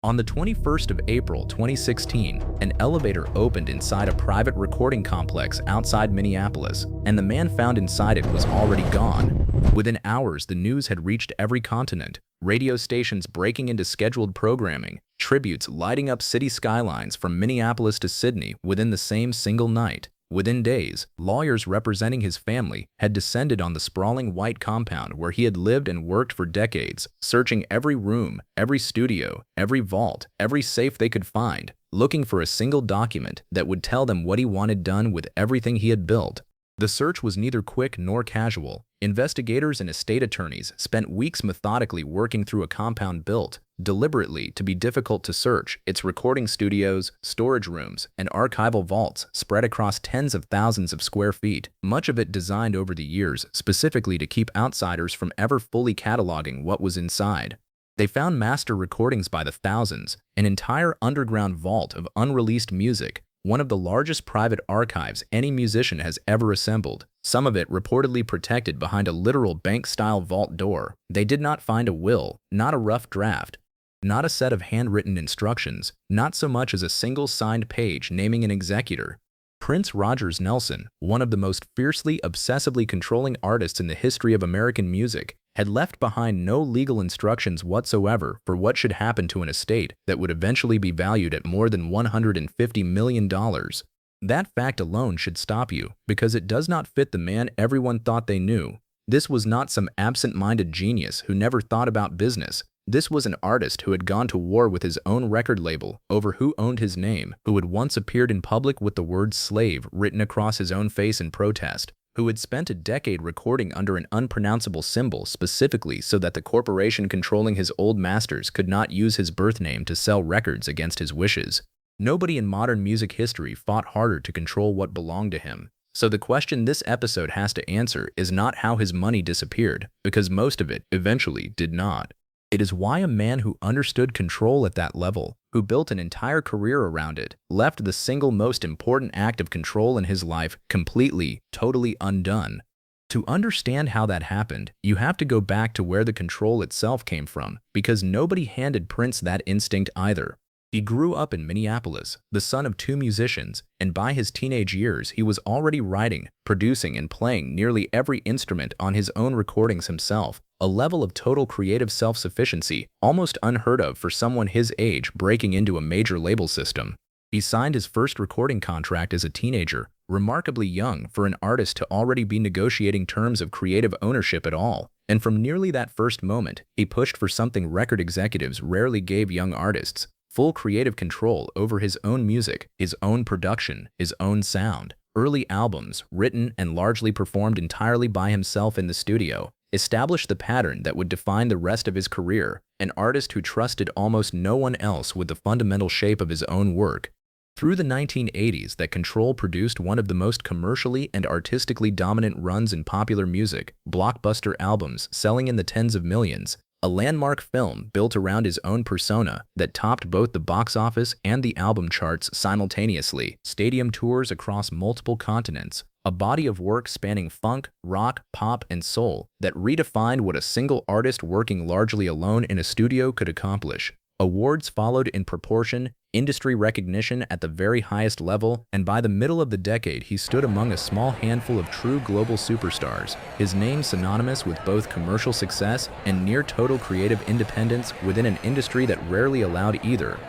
On the 21st of April 2016, an elevator opened inside a private recording complex outside Minneapolis, and the man found inside it was already gone. Within hours, the news had reached every continent, radio stations breaking into scheduled programming, tributes lighting up city skylines from Minneapolis to Sydney within the same single night. Within days, lawyers representing his family had descended on the sprawling white compound where he had lived and worked for decades, searching every room, every studio, every vault, every safe they could find, looking for a single document that would tell them what he wanted done with everything he had built. The search was neither quick nor casual. Investigators and estate attorneys spent weeks methodically working through a compound built, deliberately, to be difficult to search. Its recording studios, storage rooms, and archival vaults spread across tens of thousands of square feet, much of it designed over the years specifically to keep outsiders from ever fully cataloging what was inside. They found master recordings by the thousands, an entire underground vault of unreleased music, one of the largest private archives any musician has ever assembled, some of it reportedly protected behind a literal bank-style vault door. They did not find a will, not a rough draft, not a set of handwritten instructions, not so much as a single signed page naming an executor. Prince Rogers Nelson, one of the most fiercely, obsessively controlling artists in the history of American music, had left behind no legal instructions whatsoever for what should happen to an estate that would eventually be valued at more than $150 million. That fact alone should stop you, because it does not fit the man everyone thought they knew. This was not some absent-minded genius who never thought about business. This was an artist who had gone to war with his own record label over who owned his name, who had once appeared in public with the word slave written across his own face in protest, who had spent a decade recording under an unpronounceable symbol specifically so that the corporation controlling his old masters could not use his birth name to sell records against his wishes. Nobody in modern music history fought harder to control what belonged to him. So the question this episode has to answer is not how his money disappeared, because most of it eventually did not. It is why a man who understood control at that level, who built an entire career around it, left the single most important act of control in his life completely, totally undone. To understand how that happened, you have to go back to where the control itself came from, because nobody handed Prince that instinct either. He grew up in Minneapolis, the son of two musicians, and by his teenage years he was already writing, producing, and playing nearly every instrument on his own recordings himself, a level of total creative self-sufficiency almost unheard of for someone his age breaking into a major label system. He signed his first recording contract as a teenager, remarkably young for an artist to already be negotiating terms of creative ownership at all, and from nearly that first moment, he pushed for something record executives rarely gave young artists: full creative control over his own music, his own production, his own sound. Early albums, written and largely performed entirely by himself in the studio, established the pattern that would define the rest of his career, an artist who trusted almost no one else with the fundamental shape of his own work. Through the 1980s, that control produced one of the most commercially and artistically dominant runs in popular music, blockbuster albums selling in the tens of millions, a landmark film built around his own persona that topped both the box office and the album charts simultaneously, stadium tours across multiple continents, a body of work spanning funk, rock, pop, and soul that redefined what a single artist working largely alone in a studio could accomplish. Awards followed in proportion, industry recognition at the very highest level, and by the middle of the decade he stood among a small handful of true global superstars, his name synonymous with both commercial success and near-total creative independence within an industry that rarely allowed either.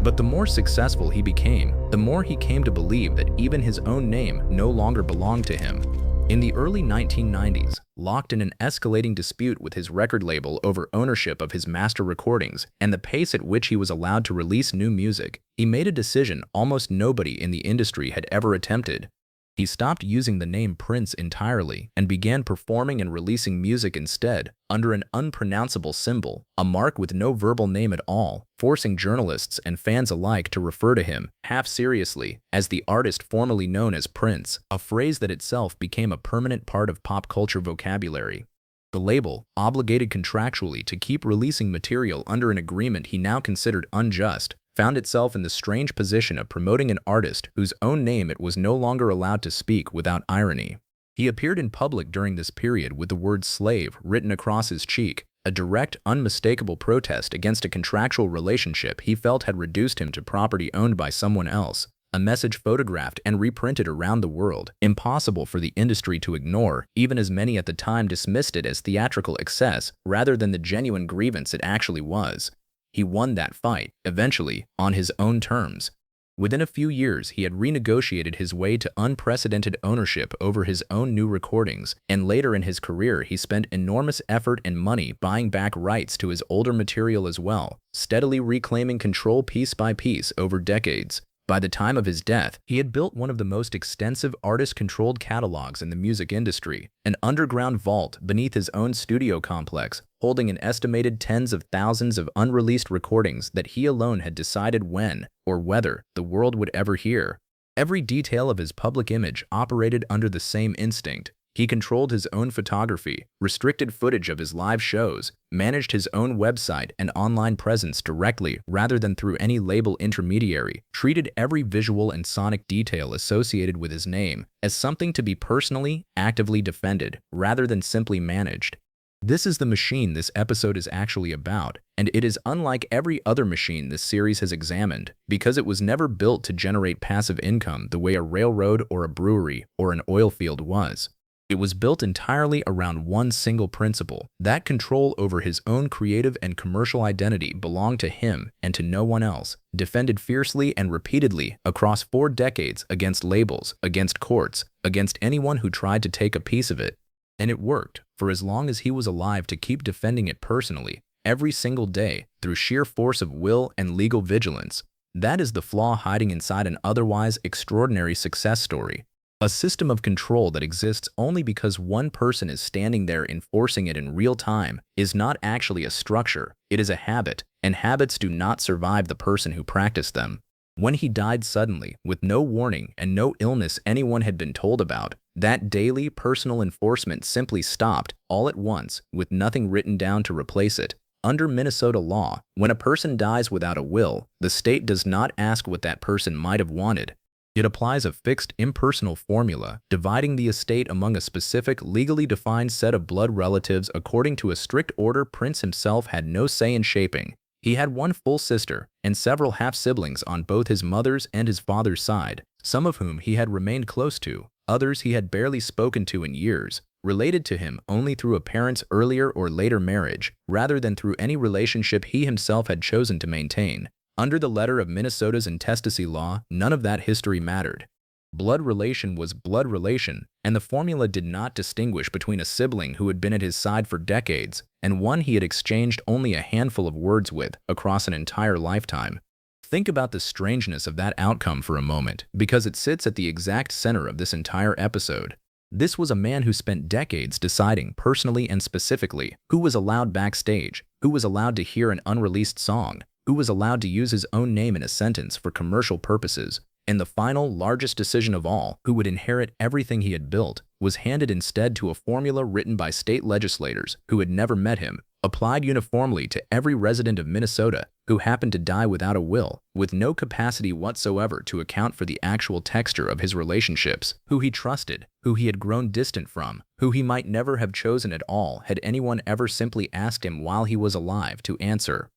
But the more successful he became, the more he came to believe that even his own name no longer belonged to him. In the early 1990s, locked in an escalating dispute with his record label over ownership of his master recordings and the pace at which he was allowed to release new music, he made a decision almost nobody in the industry had ever attempted. He stopped using the name Prince entirely and began performing and releasing music instead under an unpronounceable symbol, a mark with no verbal name at all, forcing journalists and fans alike to refer to him, half seriously, as the artist formerly known as Prince, a phrase that itself became a permanent part of pop culture vocabulary. The label, obligated contractually to keep releasing material under an agreement he now considered unjust, found itself in the strange position of promoting an artist whose own name it was no longer allowed to speak without irony. He appeared in public during this period with the word slave written across his cheek, a direct, unmistakable protest against a contractual relationship he felt had reduced him to property owned by someone else. A message photographed and reprinted around the world, impossible for the industry to ignore, even as many at the time dismissed it as theatrical excess rather than the genuine grievance it actually was. He won that fight, eventually, on his own terms. Within a few years, he had renegotiated his way to unprecedented ownership over his own new recordings, and later in his career he spent enormous effort and money buying back rights to his older material as well, steadily reclaiming control piece by piece over decades. By the time of his death, he had built one of the most extensive artist-controlled catalogs in the music industry, an underground vault beneath his own studio complex, holding an estimated tens of thousands of unreleased recordings that he alone had decided when, or whether, the world would ever hear. Every detail of his public image operated under the same instinct. He controlled his own photography, restricted footage of his live shows, managed his own website and online presence directly rather than through any label intermediary, treated every visual and sonic detail associated with his name as something to be personally, actively defended, rather than simply managed. This is the machine this episode is actually about, and it is unlike every other machine this series has examined, because it was never built to generate passive income the way a railroad or a brewery or an oil field was. It was built entirely around one single principle, that control over his own creative and commercial identity belonged to him and to no one else, defended fiercely and repeatedly across 4 decades against labels, against courts, against anyone who tried to take a piece of it. And it worked, for as long as he was alive, to keep defending it personally, every single day, through sheer force of will and legal vigilance. That is the flaw hiding inside an otherwise extraordinary success story. A system of control that exists only because one person is standing there enforcing it in real time is not actually a structure, it is a habit, and habits do not survive the person who practiced them. When he died suddenly, with no warning and no illness anyone had been told about, that daily personal enforcement simply stopped all at once, with nothing written down to replace it. Under Minnesota law, when a person dies without a will, the state does not ask what that person might have wanted. It applies a fixed, impersonal formula, dividing the estate among a specific, legally defined set of blood relatives according to a strict order Prince himself had no say in shaping. He had one full sister and several half-siblings on both his mother's and his father's side, some of whom he had remained close to, others he had barely spoken to in years, related to him only through a parent's earlier or later marriage, rather than through any relationship he himself had chosen to maintain. Under the letter of Minnesota's intestacy law, none of that history mattered. Blood relation was blood relation, and the formula did not distinguish between a sibling who had been at his side for decades and one he had exchanged only a handful of words with across an entire lifetime. Think about the strangeness of that outcome for a moment, because it sits at the exact center of this entire episode. This was a man who spent decades deciding personally and specifically who was allowed backstage, who was allowed to hear an unreleased song, who was allowed to use his own name in a sentence for commercial purposes, and the final, largest decision of all, who would inherit everything he had built, was handed instead to a formula written by state legislators who had never met him, applied uniformly to every resident of Minnesota who happened to die without a will, with no capacity whatsoever to account for the actual texture of his relationships, who he trusted, who he had grown distant from, who he might never have chosen at all had anyone ever simply asked him while he was alive to answer.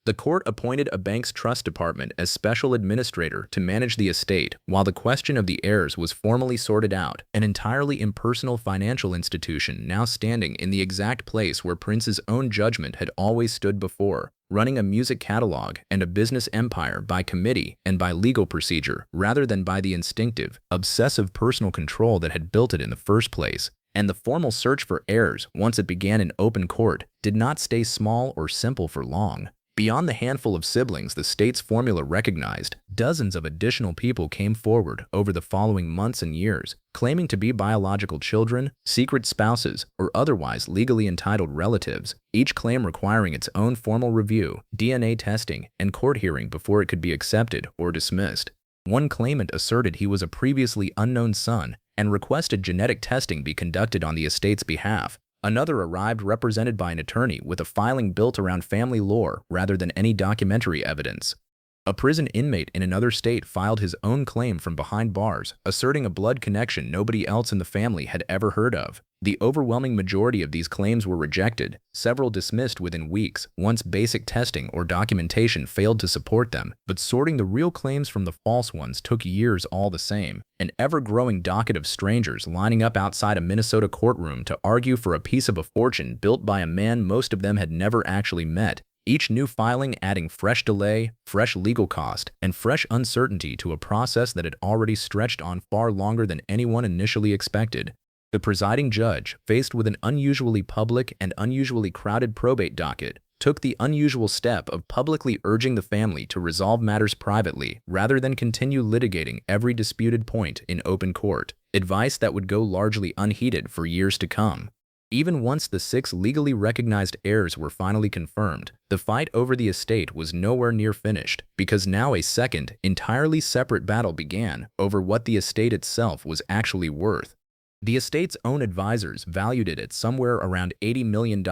The court appointed a bank's trust department as special administrator to manage the estate while the question of the heirs was formally sorted out, an entirely impersonal financial institution now standing in the exact place where Prince's own judgment had always stood before, running a music catalog and a business empire by committee and by legal procedure rather than by the instinctive, obsessive personal control that had built it in the first place. And the formal search for heirs, once it began in open court, did not stay small or simple for long. Beyond the handful of siblings the state's formula recognized, dozens of additional people came forward over the following months and years, claiming to be biological children, secret spouses, or otherwise legally entitled relatives, each claim requiring its own formal review, DNA testing, and court hearing before it could be accepted or dismissed. One claimant asserted he was a previously unknown son and requested genetic testing be conducted on the estate's behalf. Another arrived represented by an attorney with a filing built around family lore rather than any documentary evidence. A prison inmate in another state filed his own claim from behind bars, asserting a blood connection nobody else in the family had ever heard of. The overwhelming majority of these claims were rejected, several dismissed within weeks once basic testing or documentation failed to support them, but sorting the real claims from the false ones took years all the same. An ever-growing docket of strangers lining up outside a Minnesota courtroom to argue for a piece of a fortune built by a man most of them had never actually met. Each new filing adding fresh delay, fresh legal cost, and fresh uncertainty to a process that had already stretched on far longer than anyone initially expected. The presiding judge, faced with an unusually public and unusually crowded probate docket, took the unusual step of publicly urging the family to resolve matters privately rather than continue litigating every disputed point in open court, advice that would go largely unheeded for years to come. Even once the 6 legally recognized heirs were finally confirmed, the fight over the estate was nowhere near finished, because now a second, entirely separate battle began over what the estate itself was actually worth. The estate's own advisors valued it at somewhere around $80 million,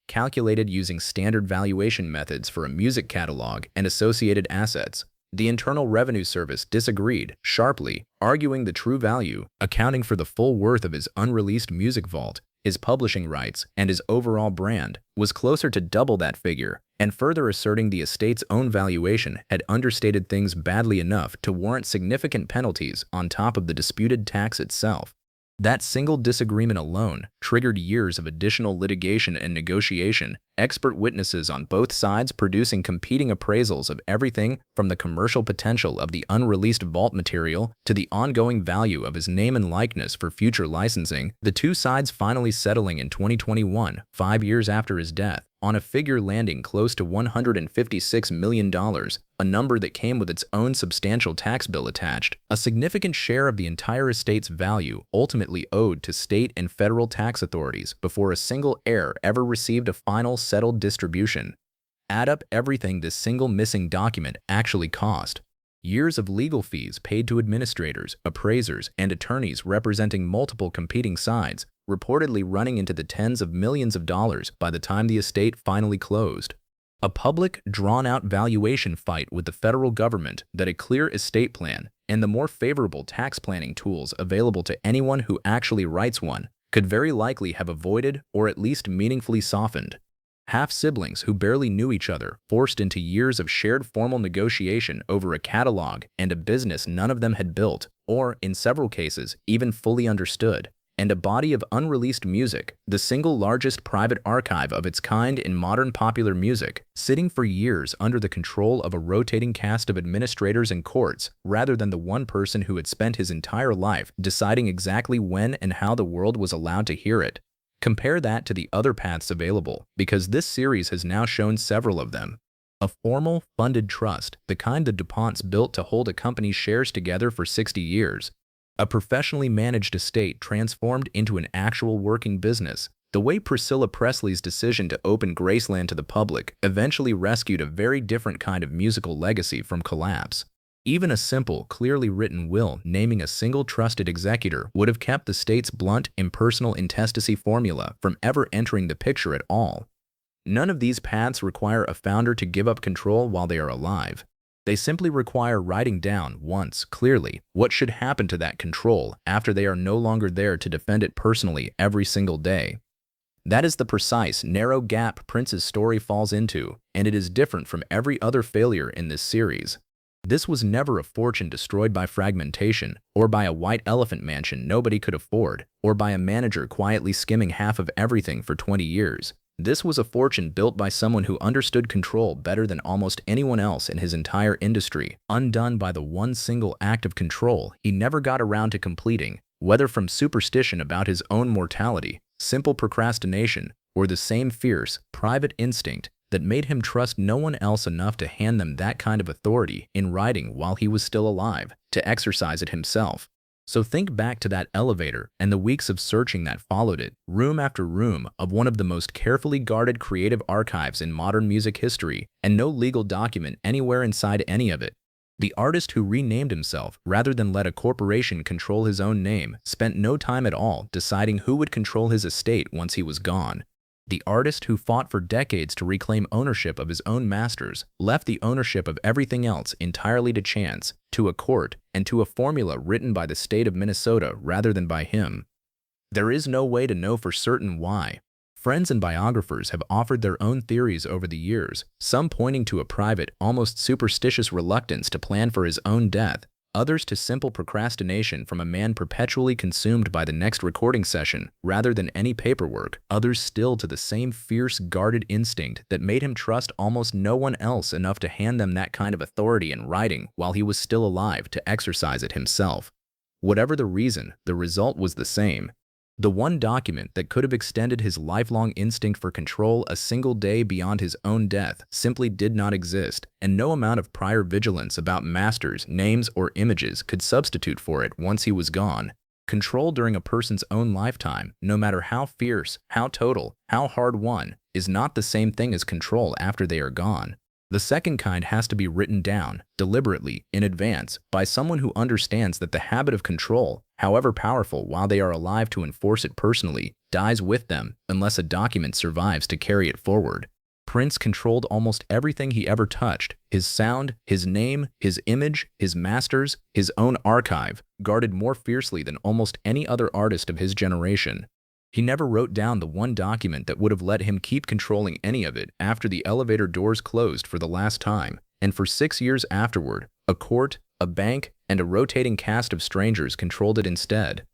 calculated using standard valuation methods for a music catalog and associated assets. The Internal Revenue Service disagreed sharply, arguing the true value, accounting for the full worth of his unreleased music vault, his publishing rights, and his overall brand, was closer to double that figure, and further asserting the estate's own valuation had understated things badly enough to warrant significant penalties on top of the disputed tax itself. That single disagreement alone triggered years of additional litigation and negotiation, expert witnesses on both sides producing competing appraisals of everything from the commercial potential of the unreleased vault material to the ongoing value of his name and likeness for future licensing, the two sides finally settling in 2021, 5 years after his death, on a figure landing close to $156 million, a number that came with its own substantial tax bill attached. A significant share of the entire estate's value ultimately owed to state and federal tax authorities before a single heir ever received a final settled distribution. Add up everything this single missing document actually cost. Years of legal fees paid to administrators, appraisers, and attorneys representing multiple competing sides, reportedly running into the tens of millions of dollars by the time the estate finally closed. A public, drawn-out valuation fight with the federal government that a clear estate plan and the more favorable tax planning tools available to anyone who actually writes one could very likely have avoided or at least meaningfully softened. Half-siblings who barely knew each other forced into years of shared formal negotiation over a catalog and a business none of them had built, or, in several cases, even fully understood, and a body of unreleased music, the single largest private archive of its kind in modern popular music, sitting for years under the control of a rotating cast of administrators and courts, rather than the one person who had spent his entire life deciding exactly when and how the world was allowed to hear it. Compare that to the other paths available, because this series has now shown several of them. A formal, funded trust, the kind the DuPonts built to hold a company's shares together for 60 years. A professionally managed estate transformed into an actual working business. The way Priscilla Presley's decision to open Graceland to the public eventually rescued a very different kind of musical legacy from collapse. Even a simple, clearly written will naming a single trusted executor would have kept the state's blunt, impersonal intestacy formula from ever entering the picture at all. None of these paths require a founder to give up control while they are alive. They simply require writing down once, clearly, what should happen to that control after they are no longer there to defend it personally every single day. That is the precise, narrow gap Prince's story falls into, and it is different from every other failure in this series. This was never a fortune destroyed by fragmentation, or by a white elephant mansion nobody could afford, or by a manager quietly skimming half of everything for 20 years. This was a fortune built by someone who understood control better than almost anyone else in his entire industry, undone by the one single act of control he never got around to completing, whether from superstition about his own mortality, simple procrastination, or the same fierce, private instinct that made him trust no one else enough to hand them that kind of authority in writing while he was still alive, to exercise it himself. So think back to that elevator and the weeks of searching that followed it, room after room of one of the most carefully guarded creative archives in modern music history, and no legal document anywhere inside any of it. The artist who renamed himself rather than let a corporation control his own name spent no time at all deciding who would control his estate once he was gone. The artist who fought for decades to reclaim ownership of his own masters left the ownership of everything else entirely to chance, to a court, and to a formula written by the state of Minnesota rather than by him. There is no way to know for certain why. Friends and biographers have offered their own theories over the years, some pointing to a private, almost superstitious reluctance to plan for his own death, others to simple procrastination from a man perpetually consumed by the next recording session rather than any paperwork, others still to the same fierce, guarded instinct that made him trust almost no one else enough to hand them that kind of authority in writing while he was still alive to exercise it himself. Whatever the reason, the result was the same. The one document that could have extended his lifelong instinct for control a single day beyond his own death simply did not exist, and no amount of prior vigilance about masters, names, or images could substitute for it once he was gone. Control during a person's own lifetime, no matter how fierce, how total, how hard-won, is not the same thing as control after they are gone. The second kind has to be written down, deliberately, in advance, by someone who understands that the habit of control, however powerful while they are alive to enforce it personally, dies with them unless a document survives to carry it forward. Prince controlled almost everything he ever touched: his sound, his name, his image, his masters, his own archive, guarded more fiercely than almost any other artist of his generation. He never wrote down the one document that would have let him keep controlling any of it after the elevator doors closed for the last time, and for 6 years afterward, a court, a bank, and a rotating cast of strangers controlled it instead.